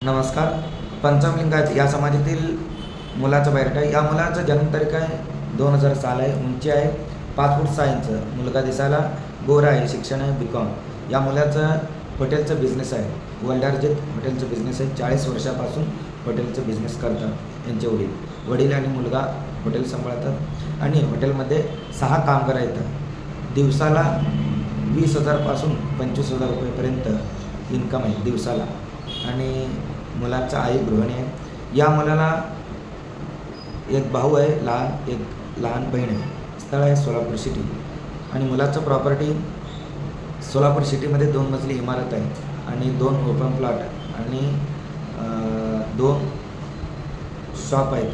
नमस्कार. पंचम लिंगायत या समाजातील मुलाचा बायोडाटा आहे. या मुलाचा जन्मतारीख आहे 2000 साल आहे. उंची आहे 5 फूट 6 इंच. मुलगा दिसायला गोरा आहे. शिक्षण आहे BCom. या मुलाचं हॉटेलचं बिझनेस आहे. वर्ल्डार्जित हॉटेलचं बिझनेस आहे. 40 वर्षापासून हॉटेलचं बिझनेस करतात यांचे वडील आणि मुलगा हॉटेल सांभाळतात आणि हॉटेलमध्ये 6 कामगार आहेत. दिवसाला 20,000 पासून 25,000 रुपयेपर्यंत इन्कम आहे दिवसाला. आणि मुलाचा आई गृहिणी आहे. या मुलाला एक भाऊ आहे लहान, एक लहान बहीण आहे. स्थळ आहे सोलापूर सिटी आणि मुलाचं प्रॉपर्टी सोलापूर सिटीमध्ये 2 मजली इमारत आहे आणि 2 ओपन प्लॉट आणि 2 शॉप आहेत.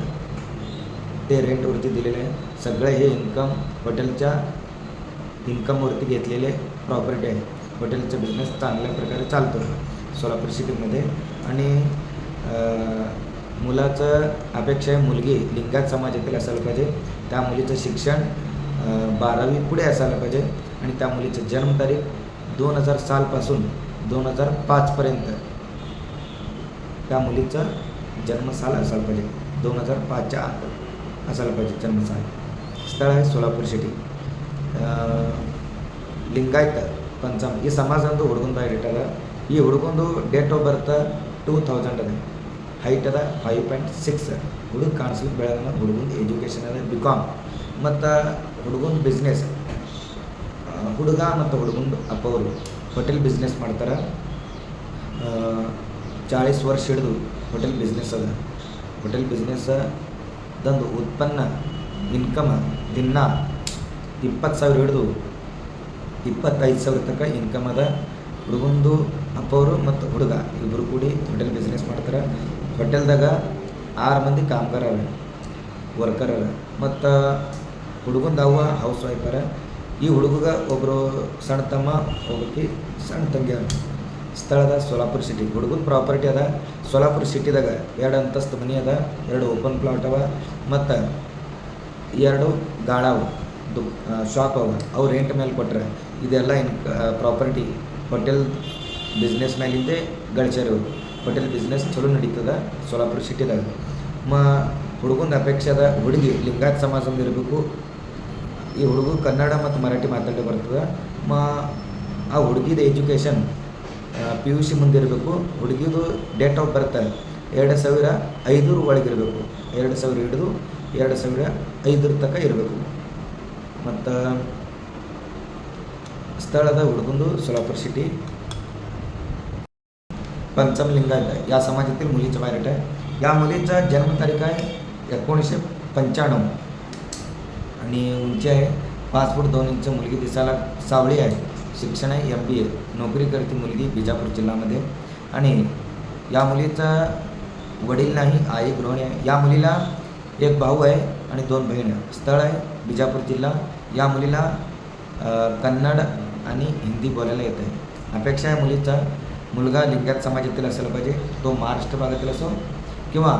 ते रेंटवरती दिलेले आहे. सगळे हे इन्कम हॉटेलच्या इन्कमवरती घेतलेले प्रॉपर्टी आहे. हॉटेलचा बिझनेस चांगल्या प्रकारे चालतो सोलापूर सिटीमध्ये. आणि मुलाचं अपेक्षा आहे मुलगी लिंगायत समाजातील असायला पाहिजे. त्या मुलीचं शिक्षण 12वी पुढे असायला पाहिजे आणि त्या मुलीचं जन्मतारीख 2000 सालपासून 2005पर्यंत त्या मुलीचं जन्मसाल असायला पाहिजे. 2005च्या आत असायला पाहिजे जन्मसाल. स्थळ आहे सोलापूर सिटी. लिंगायत पंचम ಈ ಸಮಾಜಂದು ಹುಡುಗಂದು ಇಟ್ಟಾರ. ಈ ಹುಡುಗಂದು ಡೇಟ್ ಆಫ್ ಬರ್ತ್ 2000 ಅದ. ಹೈಟ್ ಅದ 5.6. ಹುಡುಗ ಕಾಣಿಸ್ಲಿಕ್ಕೆ ಬೆಳಗನ. ಹುಡುಗಂದು ಎಜುಕೇಷನ್ ಅದ BCom. ಮತ್ತು ಹುಡುಗಂದು ಬಿಸ್ನೆಸ್ ಹುಡುಗ ಮತ್ತು ಹುಡುಗಂದು ಅಪ್ಪ ಅವರು ಹೋಟೆಲ್ ಬಿಸ್ನೆಸ್ ಮಾಡ್ತಾರೆ. 40 ವರ್ಷ ಹಿಡಿದು ಹೋಟೆಲ್ ಬಿಸ್ನೆಸ್ ಅದ. ಹೋಟೆಲ್ ಬಿಸ್ನೆಸ್ದಂದು ಉತ್ಪನ್ನ ಇನ್ಕಮ್ ದಿನ 20,000 ಹಿಡಿದು 25,000 ತನಕ ಇನ್ಕಮ್ ಅದ. ಹುಡುಗಂದು ಅಪ್ಪವರು ಮತ್ತು ಹುಡುಗ ಇಬ್ಬರು ಕೂಡಿ ಹೋಟೆಲ್ ಬಿಸ್ನೆಸ್ ಮಾಡ್ತಾರೆ. ಹೋಟೆಲ್ದಾಗ 6 ಮಂದಿ ಕಾಮಗಾರ ಅವ, ವರ್ಕರ್ ಅವ. ಮತ್ತು ಹುಡುಗಂದು ಅವ್ವ ಹೌಸ್ ವೈಫ್ ಅರ. ಈ ಹುಡುಗಗೆ ಒಬ್ಬರು ಸಣ್ಣ ತಮ್ಮ, ಒಬ್ಬಕ್ಕೆ ಸಣ್ಣ ತಂಗಿ ಅವ. ಸ್ಥಳದ ಸೋಲಾಪುರ ಸಿಟಿ. ಹುಡುಗನ ಪ್ರಾಪರ್ಟಿ ಅದ ಸೋಲಾಪುರ ಸಿಟಿದಾಗ 2 ಅಂತಸ್ತು ಮನೆ ಅದ, 2 ಓಪನ್ ಪ್ಲಾಟ್ ಅವ ಮತ್ತು 2 ಗಾಳ ಅವ, ಶಾಪ್ ಅವ. ಅವು ರೆಂಟ್ ಮೇಲೆ ಕೊಟ್ಟರೆ ಇದೆಲ್ಲ ಪ್ರಾಪರ್ಟಿ ಹೋಟೆಲ್ ಬಿಸ್ನೆಸ್ ಮೇಲಿಂದೆ ಗಳಿಸ್ಯಾರ. ಹೋಟೆಲ್ ಬಿಸ್ನೆಸ್ ಚಲೋ ನಡೀತದ ಸೋಲಾಪುರ ಸಿಟಿದಾಗ. ಹುಡುಗನ ಅಪೇಕ್ಷೆ ಅದ ಹುಡುಗಿ ಲಿಂಗಾಯತ್ ಸಮಾಜದಿಂದ ಇರಬೇಕು. ಈ ಹುಡುಗ ಕನ್ನಡ ಮತ್ತು ಮರಾಠಿ ಮಾತಾಡೋ ಬರ್ತದೆ. ಆ ಹುಡುಗಿದ ಎಜುಕೇಷನ್ PUC ಮುಂದಿರಬೇಕು. ಹುಡುಗಿದು ಡೇಟ್ ಆಫ್ ಬರ್ತ್ 2005 ಒಳಗಿರಬೇಕು. 2000 ಹಿಡಿದು 2005 ತನಕ ಇರಬೇಕು. ಮತ್ತು स्थळದ ಹುಡುಗಂದು सोलापूर सिटी. पंचम लिंगायत या समाजातील मुलीचा बायोडाटा आहे. या मुलीचा जन्मतारीख आहे 1995 आणि उंची आहे 5 फूट 2 इंच. मुलगी दिसायला सावळी आहे. शिक्षण आहे MBA. नोकरी करते मुलगी बिजापूर जिल्ह्यामध्ये. आणि या मुलीचा वडील नाही, आई गृहिणी आहे. या मुलीला एक भाऊ आहे आणि 2 बहीण आहे. स्थळ आहे बिजापूर जिल्हा. या मुलीला कन्नड आणि हिंदी बोलायला येत आहे. अपेक्षा आहे मुलीचा मुलगा लिंगायत समाजातील असायला पाहिजे. तो महाराष्ट्र भागातील असो किंवा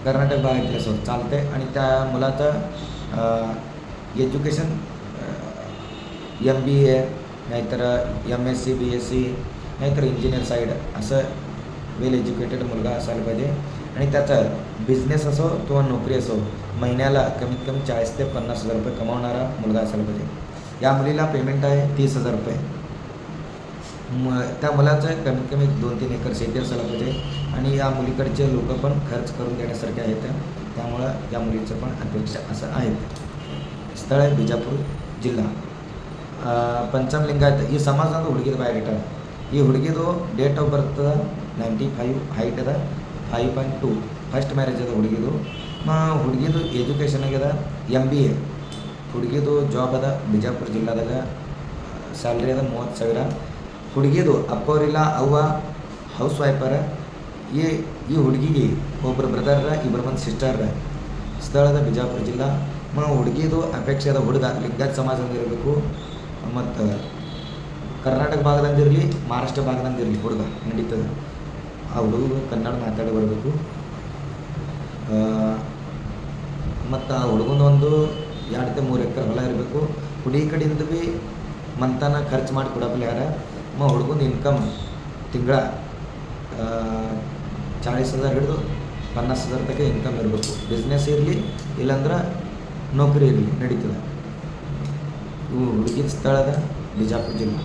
कर्नाटक भागातील असो चालतं आहे. आणि त्या मुलाचं एज्युकेशन MBA नाहीतर MSc BSc नाहीतर इंजिनियर साईड असं वेल एज्युकेटेड मुलगा असायला पाहिजे. आणि त्याचा बिझनेस असो किंवा नोकरी असो महिन्याला कमीत कमी 40,000 ते 50,000 रुपये कमावणारा मुलगा असायला पाहिजे. या मुलीला पेमेंट आहे 30,000 रुपये. त्या मुलाचं कमीत कमी 2-3 एकर शेती असायला पाहिजे. आणि या मुलीकडचे लोक पण खर्च करून देण्यासारखे आहेत. त्यामुळं या मुलीचं पण अपेक्षा असं आहेत. ಸ್ಥಳ आहे ಬಿಜಾಪುರ ಜಿಲ್ಲಾ. पंचम लिंगायत ಈ ಸಮಾಜದ ಹುಡುಗಿದ ಬಾಯೋಡೇಟಾ. ಈ ಹುಡುಗಿದು ಡೇಟ್ ಆಫ್ ಬರ್ತ್ 95. ಹೈಟ್ ಅದ 5.2. ಫಸ್ಟ್ ಮ್ಯಾರೇಜ್ ಅದ ಹುಡುಗಿದು. ಹುಡುಗಿದು ಎಜುಕೇಷನ್ ಆಗ್ಯದ MBA. ಹುಡುಗಿದು ಜಾಬ್ ಅದ ಬಿಜಾಪುರ ಜಿಲ್ಲಾದಾಗ. ಸ್ಯಾಲ್ರಿ ಅದ 30,000. ಹುಡುಗಿದು ಅಪ್ಪವರಿಲ್ಲ, ಅವ್ವ ಹೌಸ್ ವೈಫರ. ಈ ಹುಡುಗಿಗೆ ಒಬ್ಬರು ಬ್ರದರ್, 2 ಮಂದಿ ಸಿಸ್ಟರ್. ಸ್ಥಳದ ಬಿಜಾಪುರ ಜಿಲ್ಲಾ. ಹುಡುಗಿದು ಅಪೇಕ್ಷೆ ಅದ ಹುಡುಗ ಲಿಂಗಾಯತ್ ಸಮಾಜದಿಂದ ಇರಬೇಕು. ಮತ್ತು ಕರ್ನಾಟಕ ಭಾಗದಂದಿರಲಿ, ಮಹಾರಾಷ್ಟ್ರ ಭಾಗದಂದಿರಲಿ ಹುಡುಗ ನಡೀತದೆ. ಆ ಹುಡುಗ ಕನ್ನಡ ಮಾತಾಡಿ ಬರಬೇಕು. ಮತ್ತು ಆ ಹುಡುಗನ ಒಂದು 2-3 ಎಕರೆ ಹೊಲ ಇರಬೇಕು. ಹುಡುಗಿ ಕಡೆಯಿಂದ ಭೀ ಮಂತನ ಖರ್ಚು ಮಾಡಿ ಕೊಡಪ್ಪಲ್ಲ ಯಾರ. ಹುಡುಗನ ಇನ್ಕಮ್ ತಿಂಗಳ 40,000 ಹಿಡಿದು 50,000 ತನಕ ಇನ್ಕಮ್ ಇರಬೇಕು. ಬಿಸ್ನೆಸ್ ಇರಲಿ ಇಲ್ಲಾಂದ್ರೆ ನೌಕರಿ ಇರಲಿ ನಡೀತದೆ. ಇವು ಹುಡುಗಿನ ಸ್ಥಳದ ಬಿಜಾಪುರ ಜಿಲ್ಲೆ.